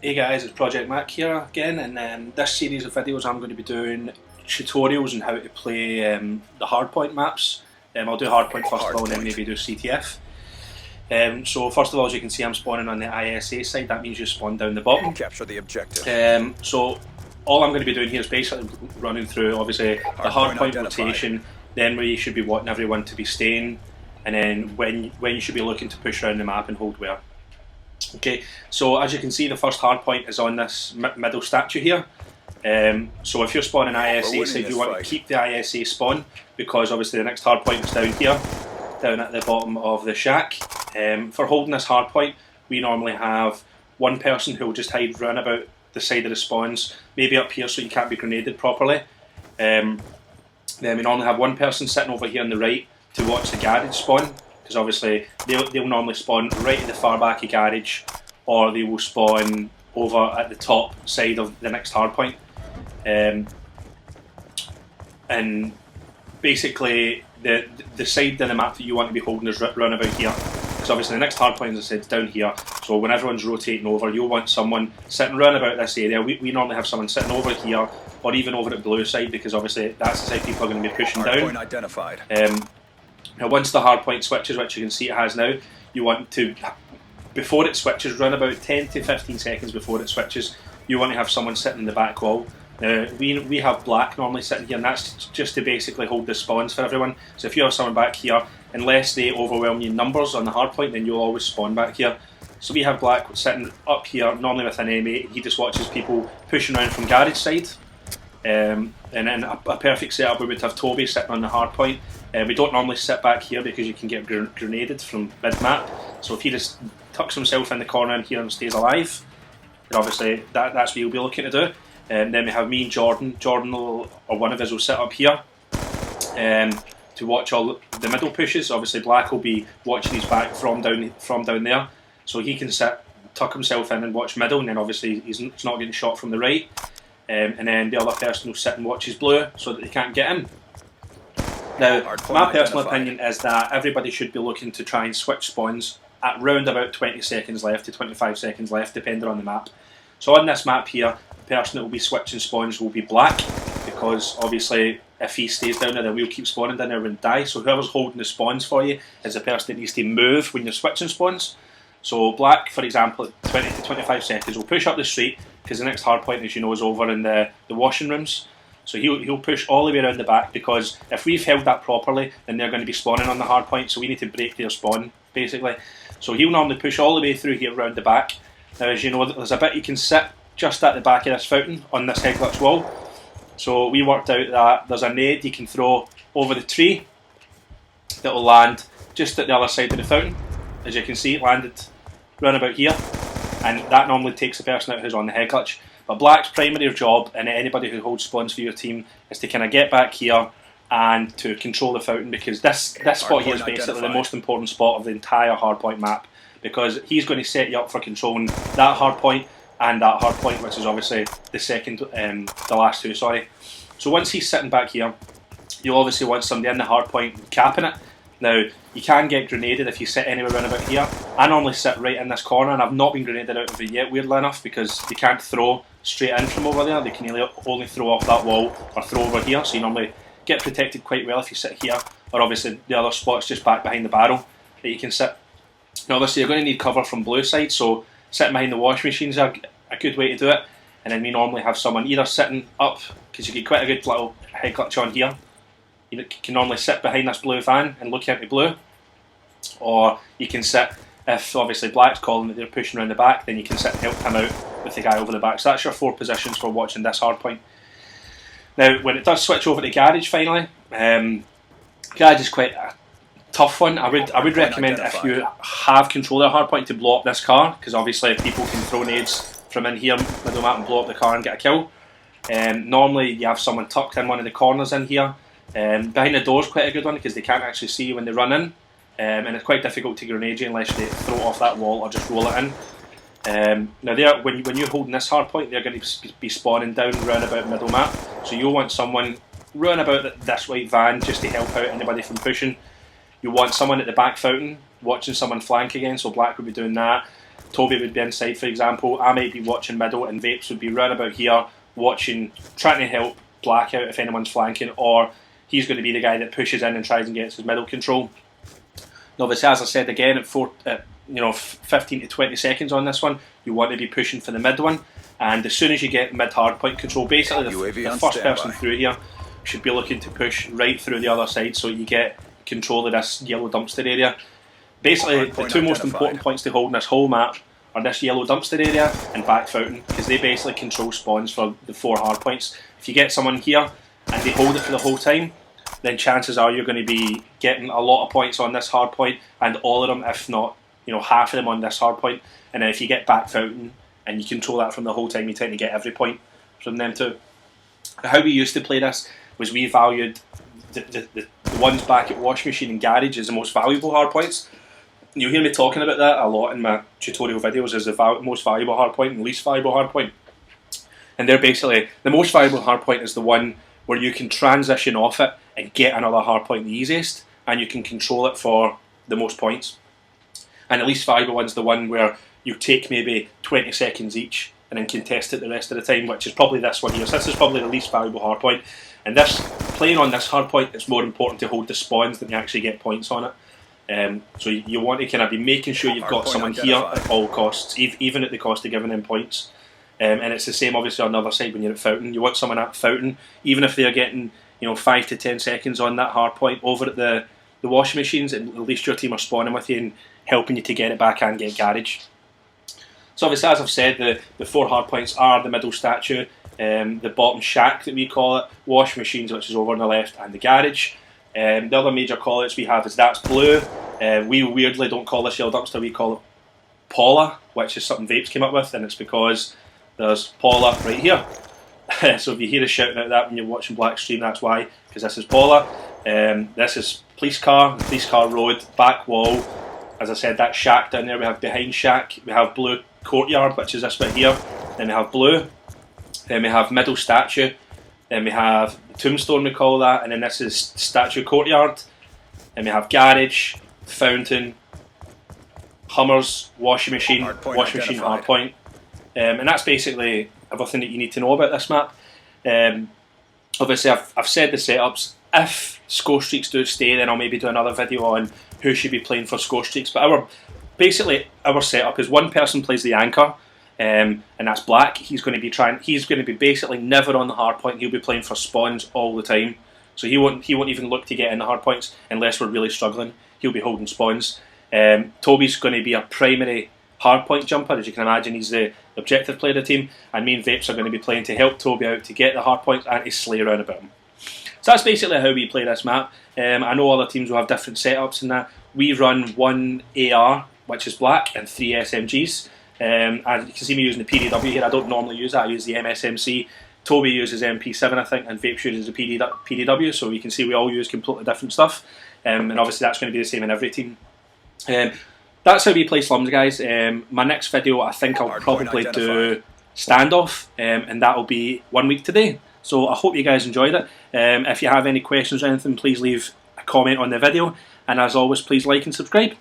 Hey guys, it's ProjectMak here again, and this series of videos I'm going to be doing tutorials on how to play the Hardpoint maps. I'll do Hardpoint first of all and then maybe do CTF. So first of all, as you can see, I'm spawning on the ISA side. That means you spawn down the bottom. Capture the objective. So all I'm going to be doing here is basically running through obviously the Hardpoint rotation, then where you should be wanting everyone to be staying, and then when you should be looking to push around the map and hold where. Okay, so as you can see, the first hardpoint is on this middle statue here. So if you're spawning ISA side, you want to keep the ISA spawn, because obviously the next hardpoint is down here, down at the bottom of the shack. For holding this hardpoint, we normally have one person who will just hide round about the side of the spawns, maybe up here so you can't be grenaded properly. Then we normally have one person sitting over here on the right to watch the garage spawn, because obviously they'll normally spawn right at the far back of garage, or they will spawn over at the top side of the next hardpoint. And basically the side of the map that you want to be holding is round about here, because obviously the next hardpoint, as I said, is down here. So when everyone's rotating over, you'll want someone sitting round about this area. We normally have someone sitting over here, or even over at the blue side, because obviously that's the side people are going to be pushing down. Hardpoint identified. Now once the hardpoint switches, which you can see it has now, you want to, before it switches, run about 10 to 15 seconds before it switches, you want to have someone sitting in the back wall. Now we have black normally sitting here, and that's just to basically hold the spawns for everyone. So if you have someone back here, unless they overwhelm you in numbers on the hardpoint, then you'll always spawn back here. So we have black sitting up here, normally with an M8. He just watches people pushing around from garage side. And then a perfect setup, we would have Toby sitting on the hardpoint. We don't normally sit back here because you can get grenaded from mid-map. So if he just tucks himself in the corner in here and stays alive, then obviously that's what you'll be looking to do. Then we have me and Jordan. Jordan or one of us will sit up here to watch all the middle pushes. Obviously Black will be watching his back from down there, so he can sit, tuck himself in and watch middle, and then obviously he's not getting shot from the right. And then the other person will sit and watch his blue so that they can't get in. Now, my personal opinion is that everybody should be looking to try and switch spawns at round about 20 seconds left to 25 seconds left, depending on the map. So on this map here, the person that will be switching spawns will be Black, because obviously if he stays down there, then we'll keep spawning down there and die. So whoever's holding the spawns for you is the person that needs to move when you're switching spawns. So Black, for example, at 20 to 25 seconds will push up the street, because the next hardpoint, as you know, is over in the washing rooms. So he'll push all the way around the back, because if we've held that properly, then they're going to be spawning on the hardpoint, so we need to break their spawn, basically. So he'll normally push all the way through here around the back. Now, as you know, there's a bit you can sit just at the back of this fountain on this head glitch wall. So we worked out that there's a nade you can throw over the tree that will land just at the other side of the fountain. As you can see, it landed round about here, and that normally takes the person out who's on the head glitch. But Black's primary job, and anybody who holds spawns for your team, is to kind of get back here and to control the fountain, because this spot here is basically the most important spot of the entire hardpoint map, because he's going to set you up for controlling that hardpoint and that hardpoint, which is obviously the second, the last two, sorry. So once he's sitting back here, you obviously want somebody in the hardpoint capping it. Now, you can get grenaded if you sit anywhere around about here. I normally sit right in this corner, and I've not been grenaded out of it yet, weirdly enough, because they can't throw straight in from over there. They can only throw off that wall or throw over here, so you normally get protected quite well if you sit here, or obviously the other spot's just back behind the barrel that you can sit. Now obviously you're going to need cover from blue side, so sitting behind the washing machine is a good way to do it. And then we normally have someone either sitting up, because you get quite a good little head glitch on here. You can normally sit behind this blue van and look into blue, or you can sit, if obviously Black's calling that they're pushing around the back, then you can sit and help him out with the guy over the back. So that's your 4 positions for watching this hardpoint. Now when it does switch over to garage finally, garage is quite a tough one. I would recommend, if you have control of the hardpoint, to blow up this car, because obviously people can throw nades from in here, middle map, and blow up the car and get a kill. Normally you have someone tucked in one of the corners in here. Behind the door is quite a good one, because they can't actually see you when they run in, and it's quite difficult to grenade you unless they throw it off that wall or just roll it in. Now when you're holding this hardpoint, they're going to be spawning down round about middle map, so you'll want someone round about this white van just to help out anybody from pushing. You want someone at the back fountain watching someone flank again, so Black will be doing that. Toby would be inside, for example. I might be watching middle, and Vapes would be round about here watching, trying to help Black out if anyone's flanking, or he's going to be the guy that pushes in and tries and gets his middle control. Now, obviously, as I said again, at 15 to 20 seconds on this one, you want to be pushing for the mid one, and as soon as you get mid hardpoint control, basically the first person through here should be looking to push right through the other side so you get control of this yellow dumpster area. Basically, the two most important points to hold in this whole map are this yellow dumpster area and back fountain, because they basically control spawns for the 4 hardpoints. If you get someone here and they hold it for the whole time, then chances are you're going to be getting a lot of points on this hardpoint, and all of them, if not half of them on this hardpoint. And then if you get back fountain and you control that from the whole time, you tend to get every point from them too. How we used to play this was we valued the ones back at Wash Machine and Garage as the most valuable hardpoints. You'll hear me talking about that a lot in my tutorial videos as the most valuable hardpoint and least valuable hardpoint. And they're basically, the most valuable hardpoint is the one where you can transition off it and get another hardpoint the easiest, and you can control it for the most points. And the least valuable one's the one where you take maybe 20 seconds each and then contest it the rest of the time, which is probably this one here. So this is probably the least valuable hardpoint. And playing on this hardpoint, it's more important to hold the spawns than you actually get points on it. So you want to kind of be making sure you've got someone here at all costs, even at the cost of giving them points. And it's the same obviously on the other side when you're at Fountain. You want someone at Fountain, even if they're getting 5 to 10 seconds on that hardpoint over at the washing machines, at least your team are spawning with you and helping you to get it back and get Garage. So obviously, as I've said, the 4 hardpoints are the middle statue, the bottom shack that we call it, wash machines, which is over on the left, and the Garage. The other major call-outs we have is that's blue. We weirdly don't call this yellow dumpster, we call it Paula, which is something Vapes came up with, and it's because there's Paula right here. So if you hear us shouting out that when you're watching Black stream, that's why, because this is Paula. This is police car, the police car road, back wall. As I said, that shack down there, we have behind shack, we have blue courtyard, which is this bit here, then we have blue, then we have middle statue, then we have tombstone, we call that, and then this is statue courtyard, then we have Garage, fountain, Hummers, washing machine, hardpoint, and that's basically everything that you need to know about this map. Obviously I've said the setups. If score streaks do stay, then I'll maybe do another video on who should be playing for score streaks. But basically our setup is one person plays the anchor, and that's Black. He's going to be basically never on the hardpoint. He'll be playing for spawns all the time. So he won't even look to get in the hardpoints unless we're really struggling. He'll be holding spawns. Toby's going to be a primary hardpoint jumper, as you can imagine. He's the objective player of the team, and me and Vapes are going to be playing to help Toby out to get the hardpoints and to slay around about him. So that's basically how we play this map. I know other teams will have different setups in that. We run 1 AR, which is Black, and 3 SMGs. And you can see me using the PDW here. I don't normally use that. I use the MSMC. Toby uses MP7, I think, and Vapes uses the PDW. So you can see we all use completely different stuff. And obviously that's going to be the same in every team. That's how we play Slums, guys. My next video, I think I'll probably do Standoff, and that will be 1 week today. So I hope you guys enjoyed it. If you have any questions or anything, please leave a comment on the video. And as always, please like and subscribe.